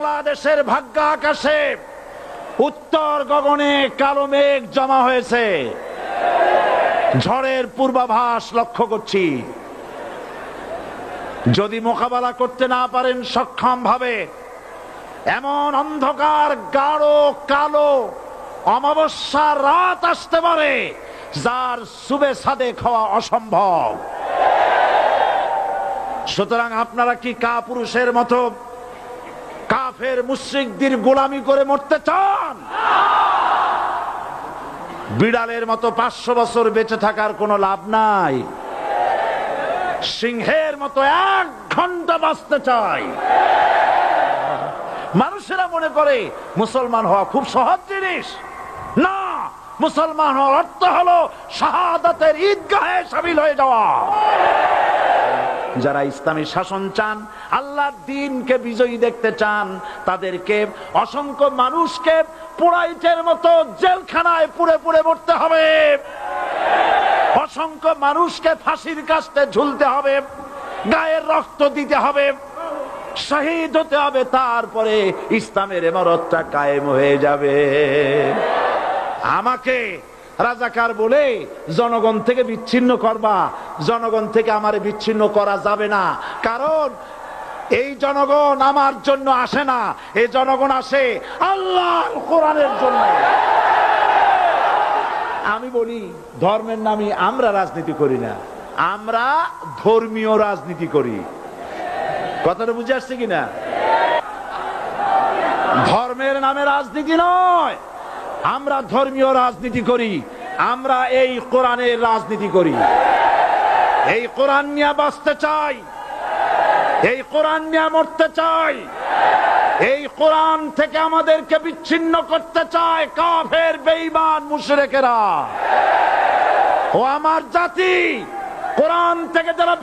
বাংলাদেশের ভাগ্য আকাশে উত্তর গগনে কালো মেঘ জমা হয়েছে। ঝড়ের পূর্বাভাস লক্ষ্য করছি। যদি মোকাবেলা করতে না পারেন সক্ষম ভাবে, এমন অন্ধকার গাঢ় কালো অমাবস্যার রাত আসতে পারে যার সুবে সাদেক হওয়া অসম্ভব। সুতরাং আপনারা কি কাপুরুষের মতো কাফের মুশরিকদের গোলামি করে মরতে চান? বিড়ালের মতো 500 বছর বেঁচে থাকার কোনো লাভ নাই। সিংহের মতো 1 ঘন্টা বাঁচতে চাই। মানুষেরা মনে করে মুসলমান হওয়া খুব সহজ জিনিস। না, মুসলমান হওয়ার অর্থ হলো শাহাদাতের ঈদগাহে শামিল হয়ে যাওয়া। যারা ইসলামী শাসন চান, আল্লাহর দ্বীনকে বিজয়ী দেখতে চান, তাদেরকে অসংখ্য মানুষকে পোড়াইটের মতো জেলখানায় পুড়ে পুড়ে মরতে হবে। অসংখ্য মানুষকে ফাঁসির কাস্তে ঝুলতে হবে, গায়ের রক্ত দিতে হবে, শহীদ হতে হবে। তারপরে ইসলামের ইমারতটা কায়েম হয়ে যাবে। আমাকে রাজাকার বলে জনগণ থেকে বিচ্ছিন্ন করবা, জনগণ থেকে আমারে বিচ্ছিন্ন করা যাবে না। কারণ এই জনগণ আমার জন্য আসে না, এই জনগণ আসে আল্লাহর কোরআনের জন্য। আমি বলি, ধর্মের নামে আমরা রাজনীতি করি না, আমরা ধর্মীয় রাজনীতি করি। কথাটা বুঝে আসছে কিনা? ধর্মের নামে রাজনীতি নয়, আমরা ধর্মীয় রাজনীতি করি। আমরা এই কোরআনের রাজনীতি করি। এই কোরআন নিয়ে বাঁচতে চাই, এই কোরআন নিয়ে মরতে চাই। এই কোরআন থেকে আমাদেরকে বিচ্ছিন্ন করতে চায় কাফের বেঈমান মুশরিকেরা। ও আমার জাতি, কোরআন থেকে যারা